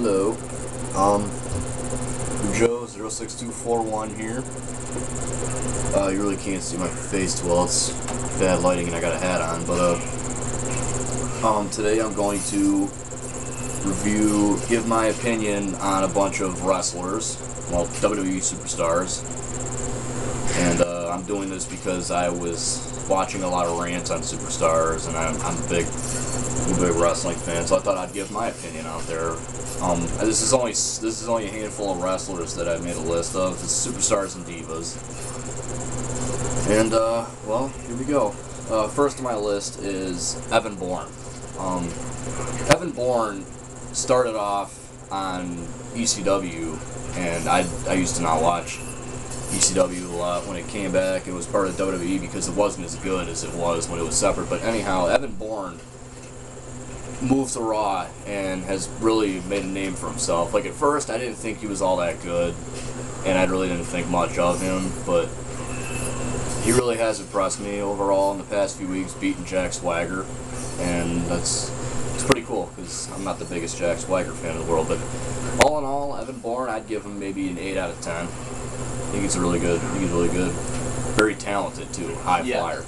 Hello. Joe06241 here. You really can't see my face too well. It's bad lighting and I got a hat on, but today I'm going to give my opinion on a bunch of wrestlers, well, WWE superstars. And I'm doing this because I was watching a lot of rants on superstars, and I'm a big wrestling fan, so I thought I'd give my opinion out there. This is only a handful of wrestlers that I've made a list of. It's superstars and divas. And well, here we go. First on my list is Evan Bourne. Evan Bourne started off on ECW, and I used to not watch ECW a lot when it came back. It was part of WWE because it wasn't as good as it was when it was separate. But anyhow, Evan Bourne moved to Raw and has really made a name for himself. Like, at first, I didn't think he was all that good, and I really didn't think much of him, but he really has impressed me overall in the past few weeks, beating Jack Swagger, and it's pretty cool because I'm not the biggest Jack Swagger fan in the world. But all in all, Evan Bourne, I'd give him maybe an 8 out of 10. I think he's really good. Very talented too, high flyer.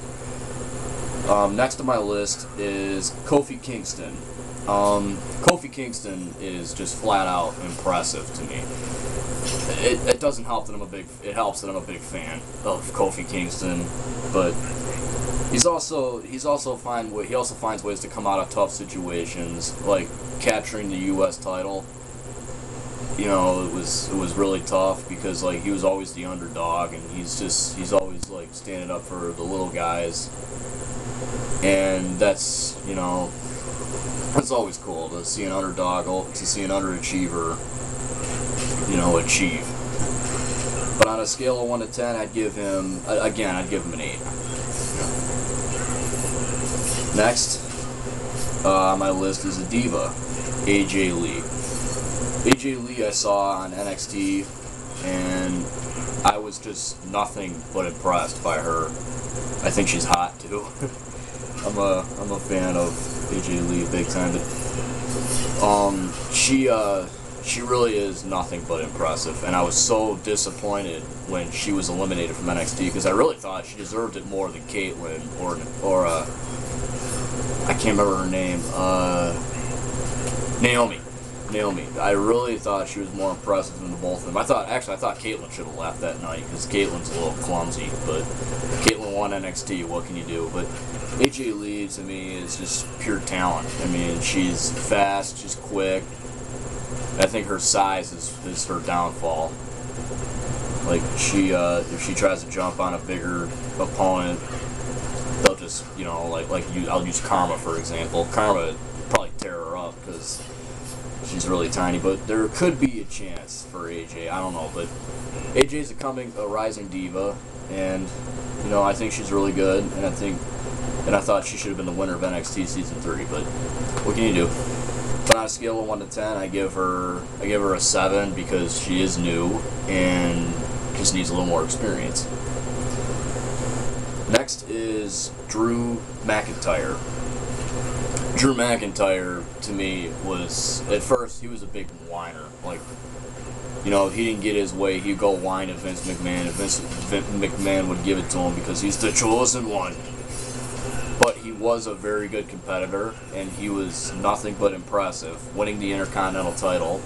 Next on my list is Kofi Kingston. Kofi Kingston is just flat out impressive to me. It doesn't help that it helps that I'm a big fan of Kofi Kingston, but he also finds ways to come out of tough situations, like capturing the U.S. title. You know, it was really tough because, like, he was always the underdog, and he's always, like, standing up for the little guys, and that's always cool to see an underdog, to see an underachiever, achieve. But on a scale of 1 to 10, I'd give him an 8. Next on my list is a diva, AJ Lee. AJ Lee I saw on NXT, and I was just nothing but impressed by her. I think she's hot too. I'm a fan of AJ Lee big time, but she really is nothing but impressive, and I was so disappointed when she was eliminated from NXT because I really thought she deserved it more than Caitlyn or I can't remember her name, Naomi. I really thought she was more impressive than the both of them. I thought Caitlyn should have left that night because Caitlyn's a little clumsy, but Caitlyn won NXT, what can you do? But AJ Lee, to me, is just pure talent. I mean, she's fast, she's quick. I think her size is her downfall. Like, if she tries to jump on a bigger opponent, they'll just, I'll use Karma, for example. Karma would probably tear her up because she's really tiny, but there could be a chance for AJ. I don't know, but AJ's a rising diva, and I think she's really good, and I thought she should have been the winner of NXT season 3. But what can you do? But on a scale of 1 to 10, I give her a 7 because she is new and just needs a little more experience. Next is Drew McIntyre. Drew McIntyre, to me, was, at first, he was a big whiner. Like, he didn't get his way, he'd go whine at Vince McMahon, and Vince McMahon would give it to him because he's the chosen one. But he was a very good competitor, and he was nothing but impressive, winning the Intercontinental title.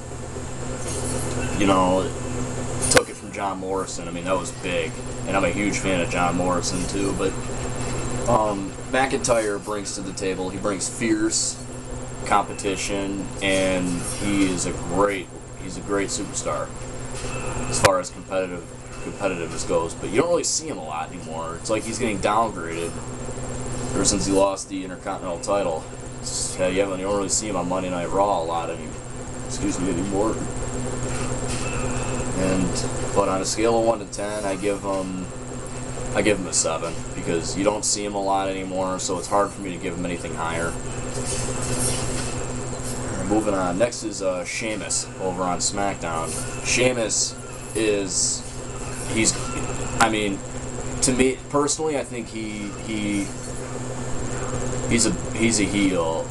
Took it from John Morrison. I mean, that was big, and I'm a huge fan of John Morrison, too, but McIntyre brings to the table, he brings fierce competition, and he's a great superstar as far as competitiveness goes, but you don't really see him a lot anymore. It's like he's getting downgraded ever since he lost the Intercontinental title. You don't really see him on Monday Night Raw a lot anymore. But on a scale of 1 to 10, I give him a 7 because you don't see him a lot anymore, so it's hard for me to give him anything higher. Moving on. Next is Sheamus over on SmackDown. Sheamus to me personally, I think he's a heel.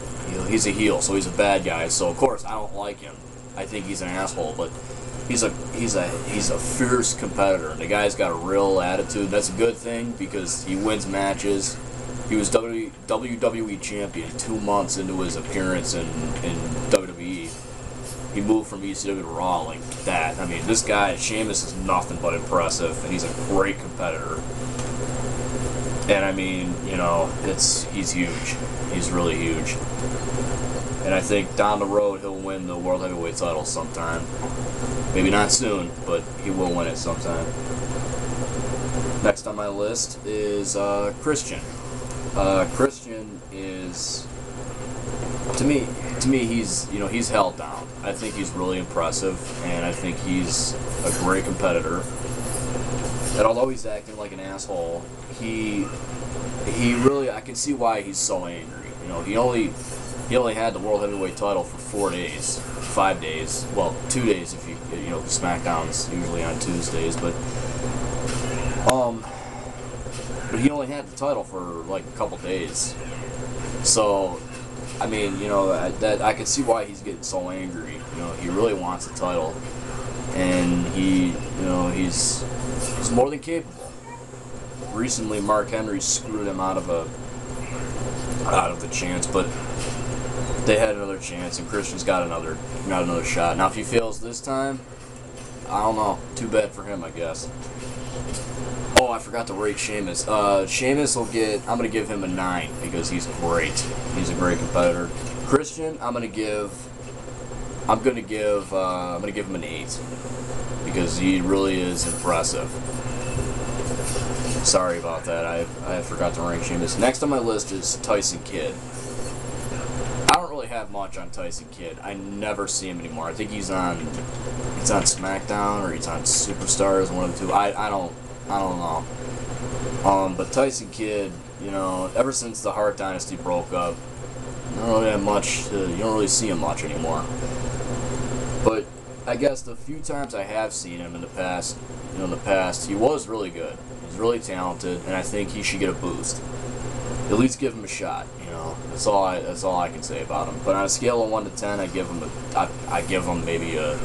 He's a heel, so he's a bad guy. So of course I don't like him. I think he's an asshole, but he's a fierce competitor, and the guy's got a real attitude. That's a good thing because he wins matches. He was WWE champion 2 months into his appearance in WWE. He moved from ECW to Raw like that. I mean, this guy, Sheamus, is nothing but impressive, and he's a great competitor. And I mean, you know, he's huge. He's really huge. And I think down the road he'll win the World Heavyweight title sometime. Maybe not soon, but he will win it sometime. Next on my list is Christian. Christian is, to me, he's held down. I think he's really impressive, and I think he's a great competitor. And although he's acting like an asshole, he really, I can see why he's so angry. You know, he only had the World Heavyweight title for 4 days, 5 days, well, 2 days if you know, the SmackDown's usually on Tuesdays, but he only had the title for like a couple days. So, I mean, you know, that I can see why he's getting so angry. You know, he really wants the title, and he's more than capable. Recently, Mark Henry screwed him out of the chance, but they had another chance, and Christian's got another shot. Now, if he fails this time, I don't know. Too bad for him, I guess. Oh, I forgot to rate Sheamus. Sheamus will get. I'm gonna give him a 9 because he's great. He's a great competitor. Christian, I'm gonna give him an 8 because he really is impressive. Sorry about that. I forgot to rank Sheamus. Next on my list is Tyson Kidd. I don't really have much on Tyson Kidd. I never see him anymore. I think he's on SmackDown or he's on Superstars, one of the two. I don't know. But Tyson Kidd, you know, ever since the Hart Dynasty broke up, you don't really have much. You don't really see him much anymore. But I guess the few times I have seen him in the past, he was really good. He's really talented, and I think he should get a boost. At least give him a shot. You know, that's all I can say about him. But on a scale of 1 to 10, I give him maybe a.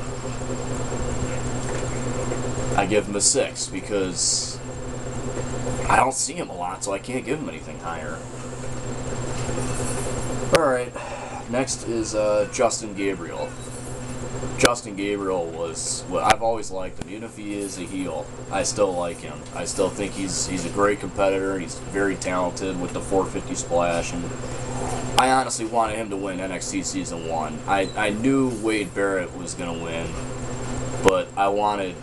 I give him a 6 because I don't see him a lot, so I can't give him anything higher. Alright, next is Justin Gabriel. Justin Gabriel was what I've always liked him. Even if he is a heel, I still like him. I still think he's a great competitor. He's very talented with the 450 splash, and I honestly wanted him to win NXT Season 1. I knew Wade Barrett was going to win, but I wanted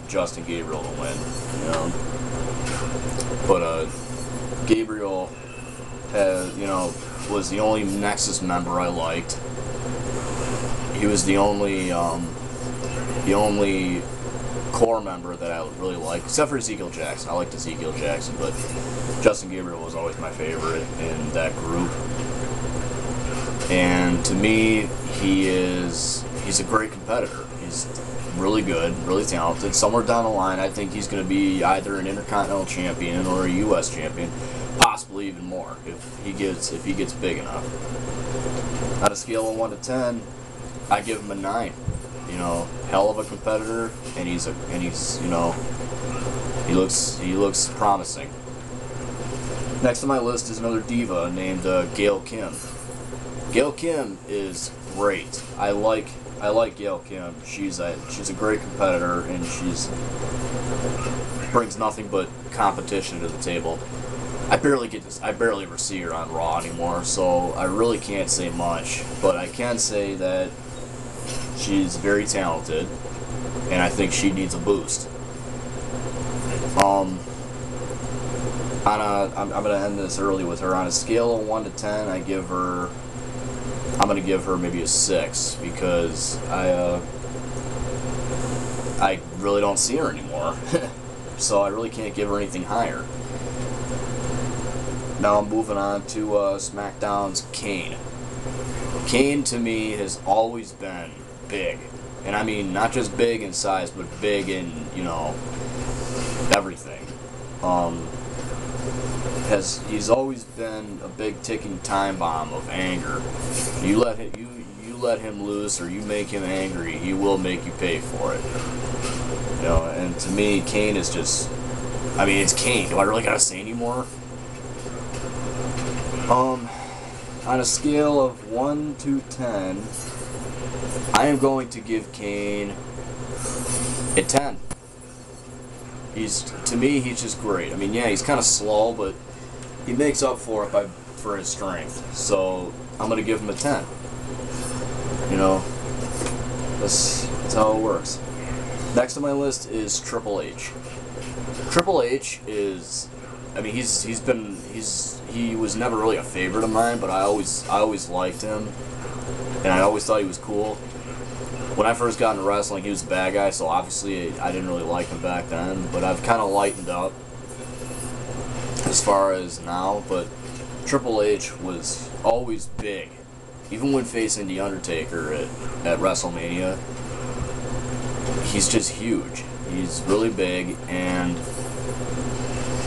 Justin Gabriel to win, you know. But Gabriel was the only Nexus member I liked. He was the only core member that I really liked, except for Ezekiel Jackson. I liked Ezekiel Jackson, but Justin Gabriel was always my favorite in that group. And to me, he's a great competitor. He's really good, really talented. Somewhere down the line, I think he's going to be either an Intercontinental Champion or a U.S. Champion, possibly even more if he gets big enough. On a scale of 1 to 10, I give him a 9. You know, hell of a competitor, and he's you know, he looks promising. Next on my list is another diva named Gail Kim. Gail Kim is great. I like Gail Kim. She's a great competitor, and brings nothing but competition to the table. I barely ever see her on Raw anymore, so I really can't say much. But I can say that she's very talented, and I think she needs a boost. I'm gonna end this early with her. On a scale of 1 to 10, I'm gonna give her maybe a 6 because I really don't see her anymore, so I really can't give her anything higher. Now I'm moving on to SmackDown's Kane. Kane to me has always been big, and I mean not just big in size, but big in, you know, everything. He's always been a big ticking time bomb of anger. You let him loose or you make him angry, he will make you pay for it. You know, and to me, Kane is just, I mean, it's Kane. Do I really gotta say anymore? On a scale of 1 to 10, I am going to give Kane a 10. To me, he's just great. I mean, yeah, he's kind of slow, but he makes up for it for his strength. So I'm gonna give him a 10. You know, that's how it works. Next on my list is Triple H. Triple H is, I mean, he was never really a favorite of mine, but I always liked him, and I always thought he was cool. When I first got into wrestling, he was the bad guy, so obviously I didn't really like him back then, but I've kind of lightened up as far as now. But Triple H was always big, even when facing The Undertaker at WrestleMania. He's just huge. He's really big, and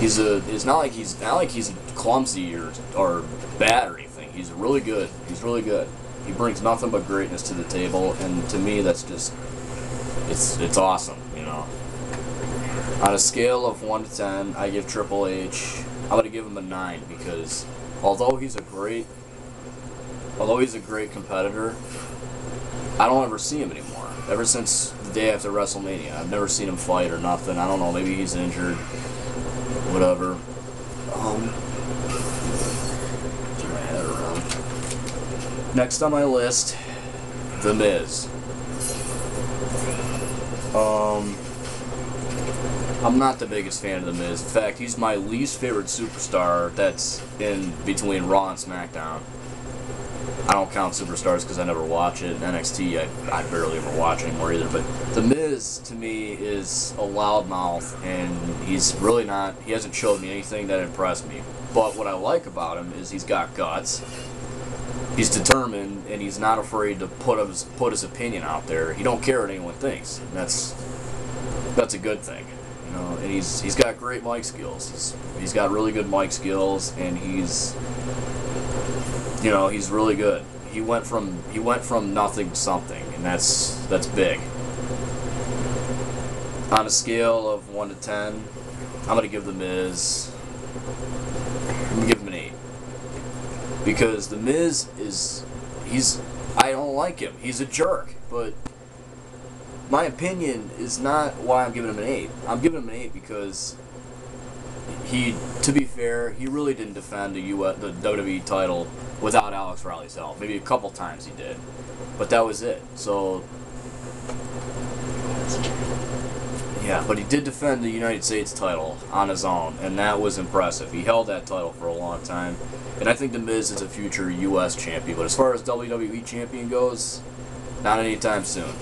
it's not like he's clumsy or bad or anything. He's really good. He's really good. He brings nothing but greatness to the table, and to me, that's just it's awesome. You know. On a scale of 1 to 10, I give Triple H. I'm gonna give him a 9 because although he's a great competitor, I don't ever see him anymore. Ever since the day after WrestleMania, I've never seen him fight or nothing. I don't know. Maybe he's injured. Whatever. Turn my head around. Next on my list, The Miz. I'm not the biggest fan of The Miz. In fact, he's my least favorite superstar that's in between Raw and SmackDown. I don't count Superstars because I never watch it. NXT, I barely ever watch anymore either. But The Miz, to me, is a loudmouth, and he's really not. He hasn't showed me anything that impressed me. But what I like about him is he's got guts. He's determined, and he's not afraid to put his opinion out there. He don't care what anyone thinks. And that's a good thing, you know. And he's got great mic skills. He's got really good mic skills, and he's really good. He went from nothing to something, and that's big. On a scale of 1 to 10, I'm gonna give The Miz. I'm gonna give him an 8 because The Miz I don't like him. He's a jerk, but my opinion is not why I'm giving him an 8. I'm giving him an 8 because to be fair, he really didn't defend the WWE title without Alex Riley's help. Maybe a couple times he did, but that was it. So, yeah, but he did defend the United States title on his own, and that was impressive. He held that title for a long time, and I think The Miz is a future U.S. champion. But as far as WWE champion goes, not anytime soon.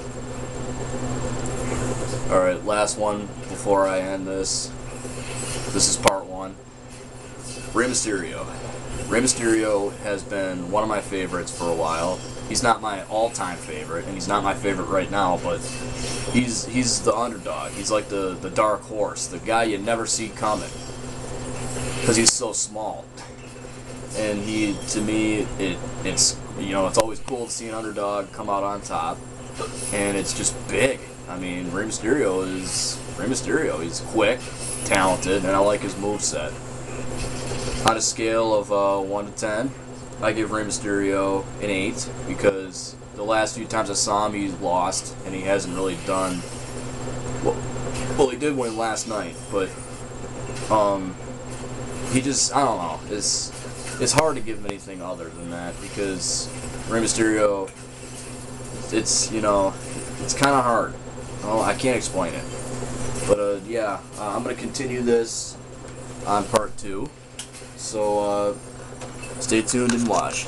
All right, last one before I end this. This is part 1. Rey Mysterio. Rey Mysterio has been one of my favorites for a while. He's not my all-time favorite, and he's not my favorite right now, but he's the underdog. He's like the dark horse, the guy you never see coming, because he's so small. And to me, it's always cool to see an underdog come out on top, and it's just big. I mean, Rey Mysterio. He's quick, talented, and I like his moveset. On a scale of 1 to 10, I give Rey Mysterio an 8 because the last few times I saw him, he's lost, and he hasn't really done well. He did win last night, but he just, I don't know. It's hard to give him anything other than that because Rey Mysterio, it's kind of hard. Oh, I can't explain it. But yeah, I'm gonna continue this on part 2. So stay tuned and watch.